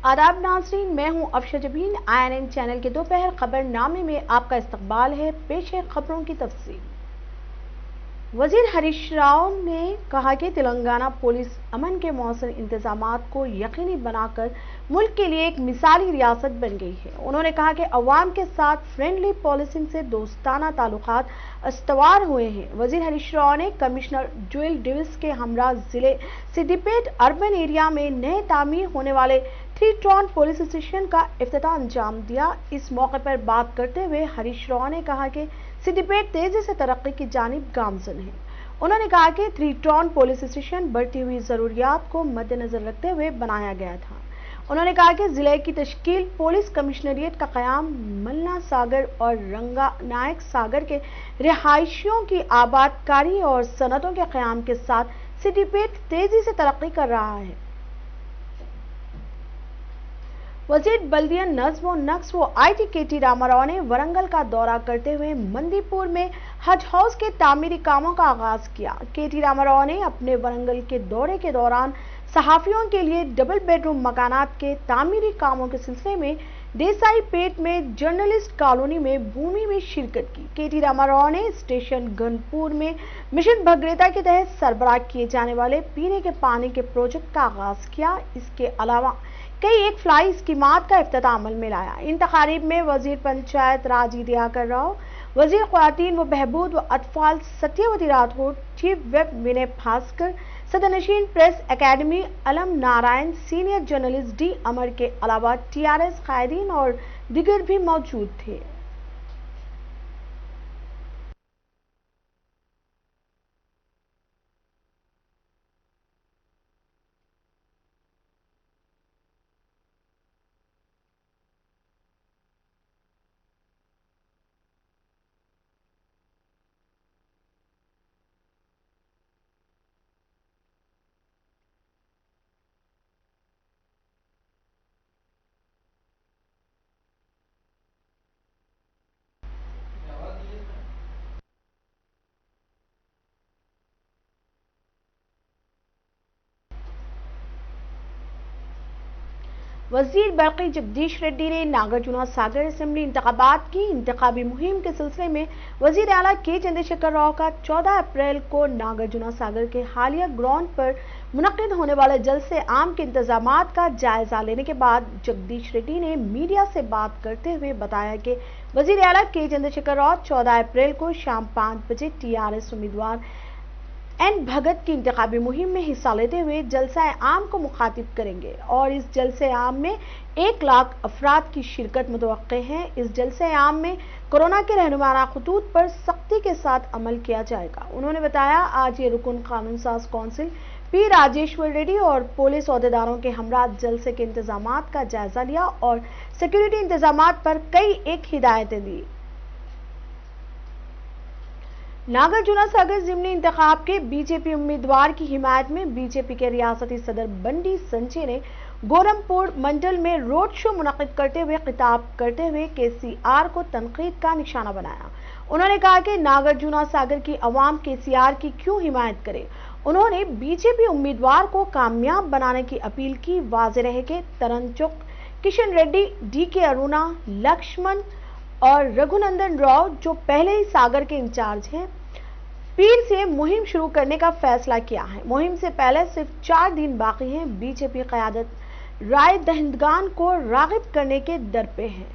आदाब नाज़रीन, मैं हूं अफशा जबीन। INN चैनल के दोपहर खबरनामे में आपका इस्तकबाल है। पेश है खबरों की तफसील। वजीर हरीश राव ने कहा कि तेलंगाना पुलिस अमन के मौसम इंतजामात को यकीनी बनाकर मुल्क के लिए एक मिसाली रियासत बन गई है। उन्होंने कहा कि अवाम के साथ फ्रेंडली पॉलिसिंग से दोस्ताना ताल्लुकात अस्तवार हुए हैं। वजीर हरीश राव ने कमिश्नर जोएल डेविस के हमरा जिले सिद्दीपेट अर्बन एरिया में नए तामीर होने वाले 3 टॉन पुलिस स्टेशन का इफ्तिताह अंजाम दिया। इस मौके पर बात करते हुए हरीश राव ने कहा कि सिद्दीपेट तेजी से तरक्की की जानिब गामजन है। उन्होंने कहा कि 3 टॉन पुलिस स्टेशन बढ़ती हुई जरूरियात को मद्देनजर रखते हुए बनाया गया था। उन्होंने कहा कि जिले की तश्कील, पुलिस कमिश्नरियत का कयाम, मलना सागर और रंगा नायक सागर के रिहायशियों की आबादकारी और सनतों के कयाम के साथ सिद्दीपेट तेजी से तरक्की कर रहा है। वजीर बल्दिया नज्म व नक्श व IT KT रामाराव ने वरंगल का दौरा करते हुए मंदीपुर में हज हाउस के तामीरी कामों का आगाज किया। KT रामाराव ने अपने वरंगल के दौरे के दौरान सहाफियों के लिए डबल बेडरूम मकानात के तामीरी कामों के सिलसिले में देसाई पेट में जर्नलिस्ट कॉलोनी में भूमि में शिरकत की। KT रामाराव ने स्टेशन गनपुर में मिशन भगीरथा के तहत सरबराह किए जाने वाले पीने के पानी के प्रोजेक्ट का आगाज किया। इसके अलावा कई एक फ्लाई स्कीमात का इफ्तिताह अमल में लाया। इन तकारीब में वजीर पंचायत राज दियाकर राव, वजीर ख्वातीन व बहबूद व अतफाल सत्यवती राठौर, चीफ वेब विनय भास्कर, सदनशीन प्रेस एकेडमी अलम नारायण, सीनियर जर्नलिस्ट D अमर के अलावा TRS कायदीन और दिगर भी मौजूद थे। वजीर बरकी जगदीश रेड्डी ने नागार्जुना सागर असेंबली इंतखाबात की इंतखाबी मुहिम के सिलसिले में वजीर आला के चंद्रशेखर राव का 14 अप्रैल को नागार्जुना सागर के हालिया ग्राउंड पर मुनक्किद होने वाले जलसे आम के इंतजामात का जायजा लेने के बाद जगदीश रेड्डी ने मीडिया से बात करते हुए बताया कि वजीर आला के चंद्रशेखर राव 14 अप्रैल को शाम 5 बजे TRS उम्मीदवार N भगत की इंतखाबी मुहिम में हिस्सा लेते हुए जलसा आम को मुखातिब करेंगे और इस जलसे आम में 1 लाख अफराद की शिरकत मुतवक्के है। इस जलसे आम में कोरोना के रहनुमाना खतूत पर सख्ती के साथ अमल किया जाएगा। उन्होंने बताया आज ये रुकन कानून साज कौंसिल P राजेश्वर रेड्डी और पुलिस अहदेदारों के हमरा जलसे के इंतजामात का जायजा लिया और सिक्योरिटी इंतजामात पर कई एक हिदायतें दी। नागार्जुना सागर जिमनी इंतखाब के BJP उम्मीदवार की हिमायत में BJP के रियासती सदर बंडी संजय ने गोरमपुर मंडल में रोड शो मुनक्किद करते हुए खिताब करते हुए KCR को तनकीद का निशाना बनाया। उन्होंने कहा कि नागार्जुना सागर की अवाम KCR की क्यों हिमायत करे। उन्होंने BJP उम्मीदवार को कामयाब बनाने की अपील की। वाज़ेह रहे कि तरनचुक, किशन रेड्डी, DK अरुणा, लक्ष्मण और रघुनंदन राव जो पहले ही सागर के इंचार्ज हैं, पीर से मुहिम शुरू करने का फैसला किया है। मुहिम से पहले सिर्फ 4 दिन बाकी हैं। BJP क़यादत राय दहिंदगान को रागिब करने के दर पे है।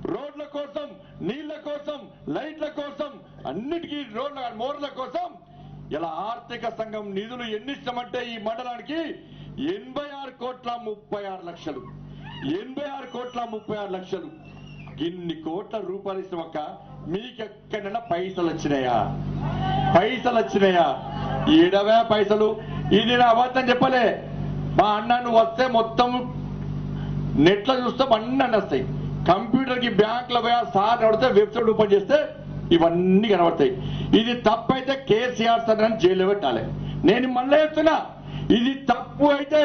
రోడ్ల కోసం, నీళ్ల కోసం, లైట్ల కోసం, అన్నిటికీ రోడ్ల మోర్ల కోసం ఇలా ఆర్థిక సంఘం నిధులు ఎన్ని ఇస్తామంటే ఈ మండలానికి 86 కోట్ల 36 లక్షలు 86 కోట్ల 36 లక్షలు ఇన్ని కోట్ల రూపాయలు ఇస్తామక్క మీకు ఎక్కడైనా పైసలు వచ్చినాయా? పైసలు వచ్చినాయా? ఏడవే పైసలు. ఇది నా అబద్ధం చెప్పలే. మా అన్న నువ్వు వస్తే మొత్తం నెట్లో చూస్తాం అన్నీ వస్తాయి. కంప్యూటర్ కి బ్యాంక్ లో పోయా సార్ నడితే వెబ్సైట్ ఓపెన్ చేస్తే ఇవన్నీ కనబడతాయి. ఇది తప్పైతే KCR సార్ అని జైల్లో పెట్టాలి. నేను మళ్ళీ చెప్తున్నా, ఇది తప్పు అయితే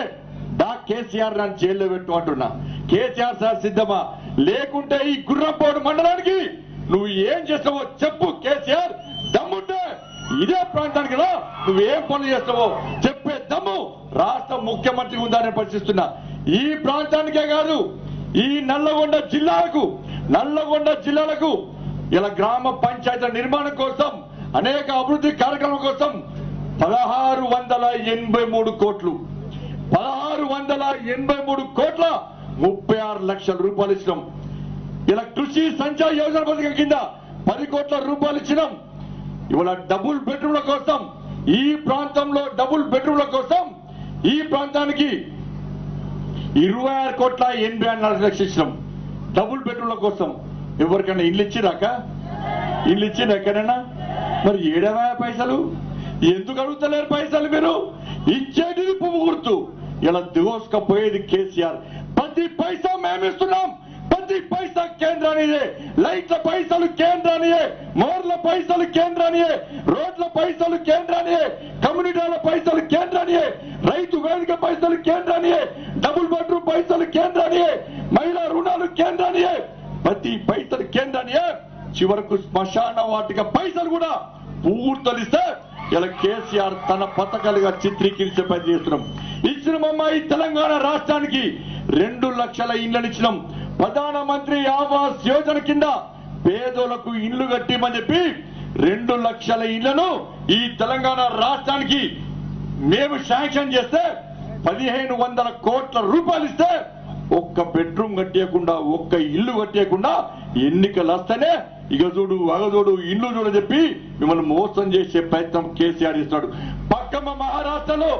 KCR నన్ను జైల్లో పెట్టు అంటున్నా. KCR సార్ సిద్ధమా? లేకుంటే ఈ గుర్రంపోడు మండలానికి నువ్వు ఏం చేస్తావో చెప్పు. KCR దమ్ముంటే ఇదే ప్రాంతానికి రా, నువ్వేం పనులు చేస్తావో చెప్పే దమ్ము రాష్ట్ర ముఖ్య ముఖ్యమంత్రి ఉందని ప్రశ్నిస్తున్నా. ఈ ప్రాంతానికే కాదు, ఈ నల్లగొండ జిల్లాలకు ఇలా గ్రామ పంచాయతీల నిర్మాణం కోసం, అనేక అభివృద్ధి కార్యక్రమాల కోసం 1683 కోట్లు 1683 కోట్ల 36 లక్షల రూపాయలు ఇచ్చినాం. ఇలా కృషి సంచయ్ యోజన పథకం కింద 10 కోట్ల రూపాయలు ఇచ్చినాం. ఇవాళ డబుల్ బెడ్రూమ్ల కోసం, ఈ ప్రాంతంలో డబుల్ బెడ్రూమ్ల కోసం ఈ ప్రాంతానికి 26 కోట్ల 84 లక్షలు ఇచ్చినాం. డబుల్ బెడ్రూమ్ల కోసం ఎవరికైనా ఇల్లు ఇచ్చిరాక? ఇల్లు ఇచ్చింది ఎక్కడైనా? మరి ఏడవా పైసలు? ఎందుకు అడుగుతలేరు పైసలు? మీరు ఇచ్చేది పువ్వు గుర్తు, ఇలా దోసుకపోయేది కేసీఆర్. 10 పైసా మేమిస్తున్నాం, 10 పైసా కేంద్రానిదే. లైట్ల పైసలు కేంద్రానియే, మోర్ల పైసలు కేంద్రానియే, రోడ్ల పైసలు కేంద్రానియే, కమ్యూనిటీల పైసలు కేంద్రానియే, రైతు వేదిక పైసలు కేంద్రానియే, డబుల్ బెడ్రూమ్ పైసలు కేంద్రానియే, మహిళా రుణాలు కేంద్రానియే, 10 పైసలు కేంద్రానియే. చివరకు శ్మశాన వాటిక పైసలు కూడా పూర్తలిస్తే ఇలా కేసీఆర్ తన పథకాలుగా చిత్రీకరించే పని చేస్తున్నాం. ఇచ్చినమమ్మా ఈ తెలంగాణ రాష్ట్రానికి 2 లక్షల ఇళ్లను ఇచ్చినాం. ప్రధానమంత్రి ఆవాస్ యోజన కింద పేదోళ్లకు ఇళ్లు కట్టిమని చెప్పి 2 లక్షల ఇళ్లను ఈ తెలంగాణ రాష్ట్రానికి మేము శాంక్షన్ చేస్తే 1500 కోట్ల రూపాయలు ఇస్తే ఒక్క బెడ్రూమ్ కట్టేయకుండా, ఒక్క ఇల్లు కట్టేయకుండా ఎన్నికలు వస్తేనే ఇక చూడు అగదోడు ఇల్లు చూడని చెప్పి మిమ్మల్ని మోసం చేసే ప్రయత్నం కేసీఆర్ ఇస్తాడు. పక్కమ మహారాష్ట్రలో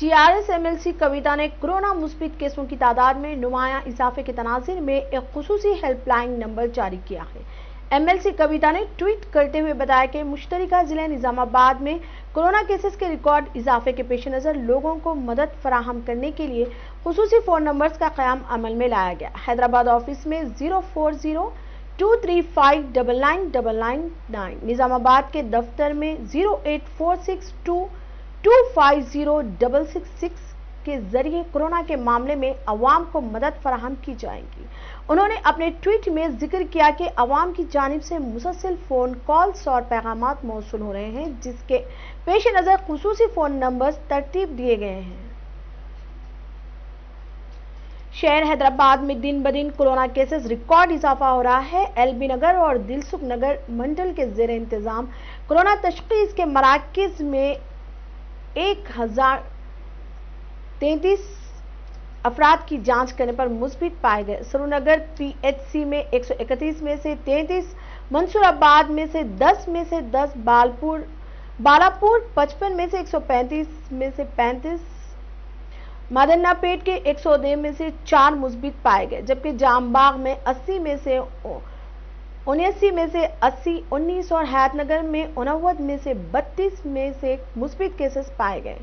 टीआरएस एमएलसी कविता ने कोरोना मुस्बित केसों की तादाद में नुमाया इजाफे के तनाज़ुर में एक खुसूसी हेल्पलाइन नंबर जारी किया है। एमएलसी कविता ने ट्वीट करते हुए बताया कि मुश्तरका जिले निजामाबाद में कोरोना केसेस के रिकॉर्ड इजाफे के पेश नज़र लोगों को मदद फराहम करने के लिए खुसूसी फोन नंबर्स का क़याम अमल में लाया गया। हैदराबाद ऑफिस में 04023599999, निजामाबाद के दफ्तर में 08462250666 के जरिए कोरोना के मामले में अवाम को मदद फराहम की जाएगी। उन्होंने अपने ट्वीट में जिक्र किया कि अवाम की जानिब से मुसलसल फोन कॉल्स और पैगामात मौसूल हो रहे हैं, जिसके पेश नज़र खुसूसी फोन नंबर्स तरतीब दिए गए हैं। शहर हैदराबाद में दिन ब दिन कोरोना केसेस रिकॉर्ड इजाफा हो रहा है। एलबी नगर और दिलसुख नगर मंडल के जेर इंतजाम कोरोना तशखीस के मराकज में 1033 अफराद की जांच करने पर मुस्बित पाए गए। सरूनगर पीएचसी में 131 में से 33, मंसूराबाद में से 10 में से 10, बालापुर 55 में से 135 में से 35, मादन्नापेट के 102 में से 4 मुस्बित पाए गए, जबकि जामबाग में 80 में से 79 में से 80, 19 और हयातनगर में 89 में से 32 में से मुस्बित केसेस पाए गए।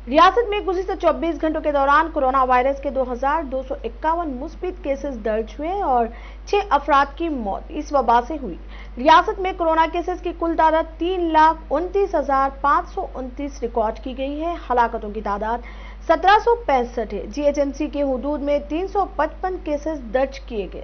रियासत में गुज़िश्ता 24 घंटों के दौरान कोरोना वायरस के 2251 मुस्बित केसेस दर्ज हुए और 6 अफराद की मौत इस वबा से हुई। रियासत में कोरोना केसेस की कुल तादाद 3,29,529 रिकॉर्ड की गई है। हलाकतों की तादाद 1765 है। जीएचएमसी के हुदूद में 355 केसेस दर्ज किए गए।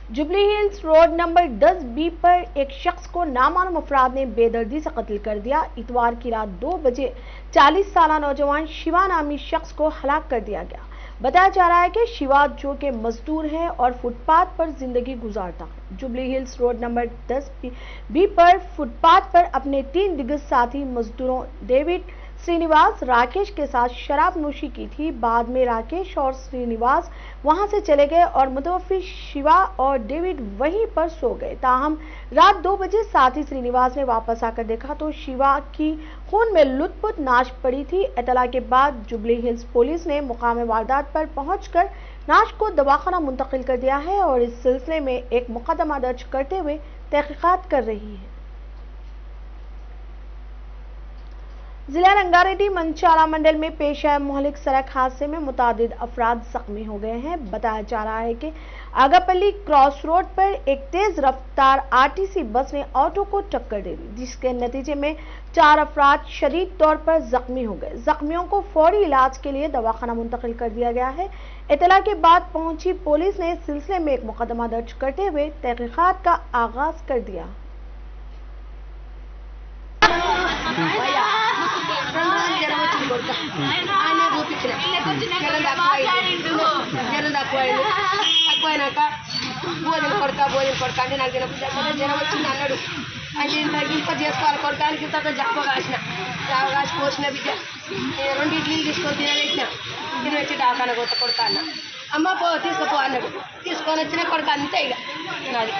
Jubilee hills road number 10B पर एक शख्स को नामालूम अफराद ने बेदर्दी से कत्ल कर दिया। इतवार की रात 2 बजे 40 साल नौजवान शिवा नामी शख्स को हलाक कर दिया गया। बताया जा रहा है कि शिवा जो के मजदूर है और फुटपाथ पर जिंदगी गुजारता है। Jubilee hills road number 10B पर फुटपाथ पर अपने 3 दिग्गज साथी मजदूरों डेविड, श्रीनिवास, राकेश के साथ शराब नोशी की थी। बाद में राकेश और श्रीनिवास वहां से चले गए और मुतवफ़ी शिवा और डेविड वहीं पर सो गए। ताहम रात 2 बजे साथी श्रीनिवास ने वापस आकर देखा तो शिवा की खून में लुत्पुत नाश पड़ी थी। इत्तला के बाद जुबली हिल्स पुलिस ने मुकाम वारदात पर पहुंचकर नाश को दवाखाना मुंतकिल कर दिया है और इस सिलसिले में एक मुकदमा दर्ज करते हुए तहकीकात कर रही है। जिला रंगारेड्डी मंचाला मंडल में पेश आए मोहलिक सड़क हादसे में मुतादिद अफराद जख्मी हो गए हैं। बताया जा रहा है कि आगापल्ली क्रॉस रोड पर एक तेज रफ्तार आरटीसी बस ने ऑटो को टक्कर दे दी, जिसके नतीजे में 4 अफराद शदीद तौर पर जख्मी हो गए। जख्मियों को फौरी इलाज के लिए दवाखाना मुंतकिल कर दिया गया है। इतला के बाद पहुंची पुलिस ने इस सिलसिले में एक मुकदमा दर्ज करते हुए तहकीकात का आगाज कर दिया। భోజనం కొడక అంటే నాకు జ్వరం వచ్చింది అన్నాడు. అంటే ఇంత చేసుకోవాలి కొడకానికి ఇంత జాబ కాసి పోసిన బిడ్డ 2 ఇడ్లీలు తీసుకొని తినబెట్టిన. తినబెట్టి డాకాన కొడక అన్న. అమ్మ తీసుకుపో అన్నాడు. తీసుకొని వచ్చిన కొడక అంతే ఇక నాది.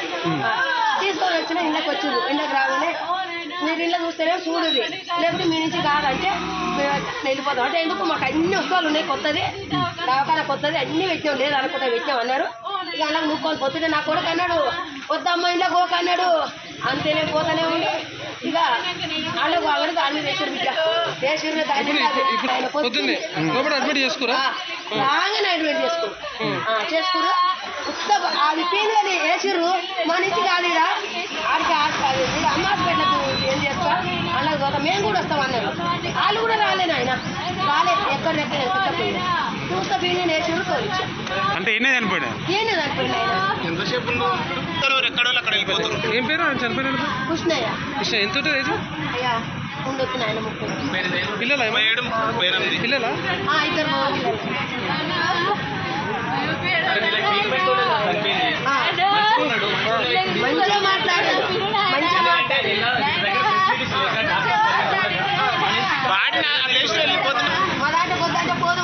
తీసుకొని వచ్చిన ఇంట్లోకి వచ్చిండు. ఇంట్లోకి రాగానే మీరు ఇంట్లో చూస్తేనే చూడుది, లేకపోతే మీ నుంచి కాదంటే మేము వెళ్ళిపోతాం. అంటే ఎందుకు మాకు అన్ని వస్తువులు ఉన్నాయి, కొత్తది దవాఖాన కొత్తది అన్ని పెట్టినాం, లేదు అనుకుంటా పెట్టినాం అన్నారు. ఇక అలా నువ్వుకొని పోతుంటే నా కొడుకు అన్నాడు, వద్దమ్మ ఇంట్లో పోక అన్నాడు. అంతేనే పోతానే ఉండి ఇక వాళ్ళకు అవన్నీ దాన్ని వేసారు బిడ్డ వేసిన దాన్ని రాగానే అడ్మిట్ చేసుకురు. అది పీనుగని వేసిర్రు మనిషి కాదురా ఆడికి అమ్మ హాస్పిటల్కు ఏం చేస్తా అన్నది పోతాం, మేము కూడా వస్తాం అన్నారు. వాళ్ళు కూడా రాలేదు, ఆయన రాలేదు. ఎక్కడెక్కడ చూస్తా పీనుగని వేసిర్రు తోలిచ్చారు. అంటే ఈయనే చనిపోయాడు. ఏం పేరు చనిపోయిన కృష్ణయ్య. ఎంత ఉంటుంది ఏజ్? అయ్యా ఉండొచ్చు నాయన 30. పిల్లలా? పిల్లలా? 2 మంచిగా మాట్లాడారు, మంచిగా మాట్లాడారు. మా దాంట్లో కొద్దంటే పోదు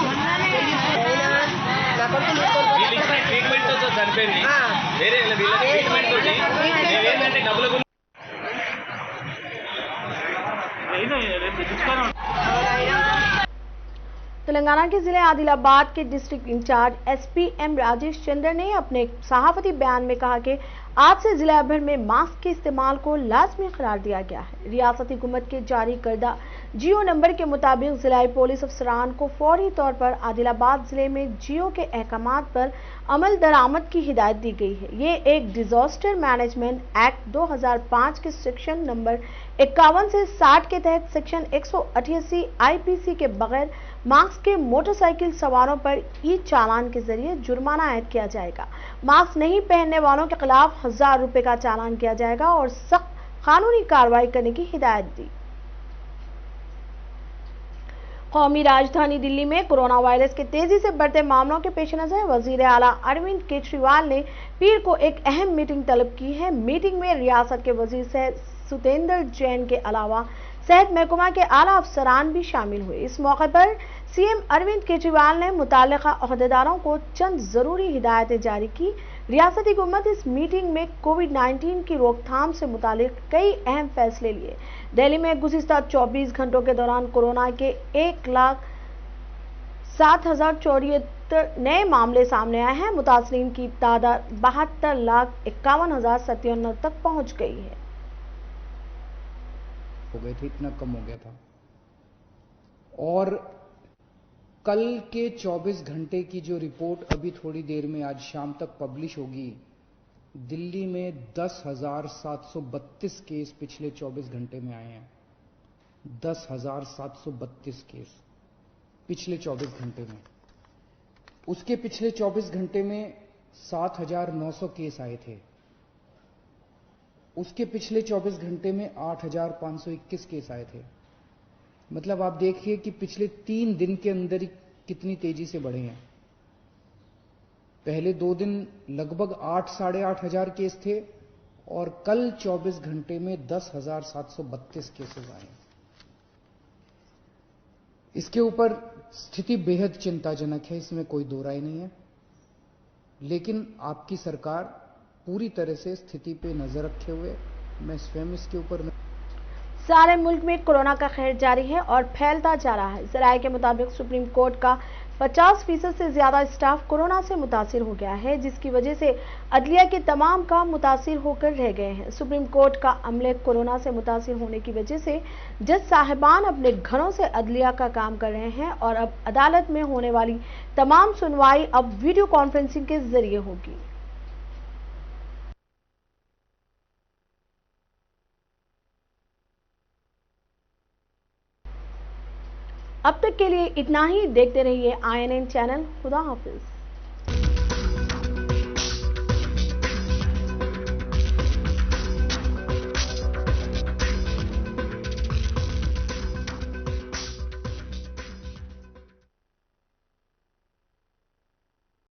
तेलंगाना के जिले आदिलाबाद के district incharge SP M Rajesh Chandra ने अपने सहाफती बयान में कहा कि आज से जिला भर में मास्क के इस्तेमाल को लाजमी करार दिया गया है। रियासती हुकूमत के जारी करदा जियो नंबर के मुताबिक जिला पुलिस अफसरान को फौरी तौर पर आदिलाबाद जिले में जियो के अहकामात पर अमल दरामद की हिदायत दी गई है। ये एक डिजास्टर मैनेजमेंट एक्ट 2005 के सेक्शन नंबर 51 से 60 के तहत सेक्शन 188 आईपीसी के बगैर मास्क के मोटरसाइकिल सवारों पर ई चालान के जरिए जुर्माना आयद किया जाएगा। मास्क नहीं पहनने वालों के खिलाफ 1000 रुपए का चालान किया जाएगा और सख्त कानूनी कार्रवाई करने की हिदायत दी। कौमी राजधानी दिल्ली में कोरोना वायरस के तेजी से बढ़ते मामलों के पेश नजर वजीर आला अरविंद केजरीवाल ने पीर को एक अहम मीटिंग तलब की है। मीटिंग में रियासत के वजीर सुतेंद्र जैन के अलावा सेहत महकमा के आला अफसरान भी शामिल हुए। इस मौके पर सीएम अरविंद केजरीवाल ने मुताल्लिका अहदेदारों को चंद जरूरी हिदायतें जारी की। रियासती हुकूमत इस मीटिंग में कोविड-19 की रोकथाम से मुतालिक कई अहम फैसले लिए। दिल्ली में गुज़िश्ता 24 घंटों के दौरान कोरोना के 1,07,074 नए मामले सामने आए हैं। मुतासरीन की तादाद 72,51,097 तक पहुंच गई है। हो गए थे, इतना कम हो गया था। और कल के 24 घंटे की जो रिपोर्ट अभी थोड़ी देर में आज शाम तक पब्लिश होगी, दिल्ली में 10,732 केस पिछले 24 घंटे में आए हैं। 10,732 केस पिछले 24 घंटे में। उसके पिछले 24 घंटे में 7,900 केस आए थे। उसके पिछले 24 घंटे में 8,521 केस आए थे। मतलब आप देखिए कि पिछले 3 दिन के अंदर ही कितनी तेजी से बढ़े हैं। पहले 2 दिन लगभग 8,000-8,500 केस थे और कल 24 घंटे में 10,732 केसेस आए। इसके ऊपर स्थिति बेहद चिंताजनक है, इसमें कोई दो राय नहीं है। लेकिन आपकी सरकार पूरी तरह से स्थिति पे नजर रखे हुए, मैं स्वयं इसके ऊपर सारे मुल्क में कोरोना का कहर जारी है और फैलता जा रहा है। जराये के मुताबिक सुप्रीम कोर्ट का 50% से ज्यादा स्टाफ कोरोना से मुतासिर हो गया है, जिसकी वजह से अदलिया के तमाम काम मुतासिर होकर रह गए हैं। सुप्रीम कोर्ट का अमले कोरोना से मुतासिर होने की वजह से जज साहिबान अपने घरों से अदलिया का काम कर रहे हैं और अब अदालत में होने वाली तमाम सुनवाई अब वीडियो कॉन्फ्रेंसिंग के जरिए होगी। अब तक के लिए इतना ही। देखते रहिए INN चैनल। खुदा हाफिज।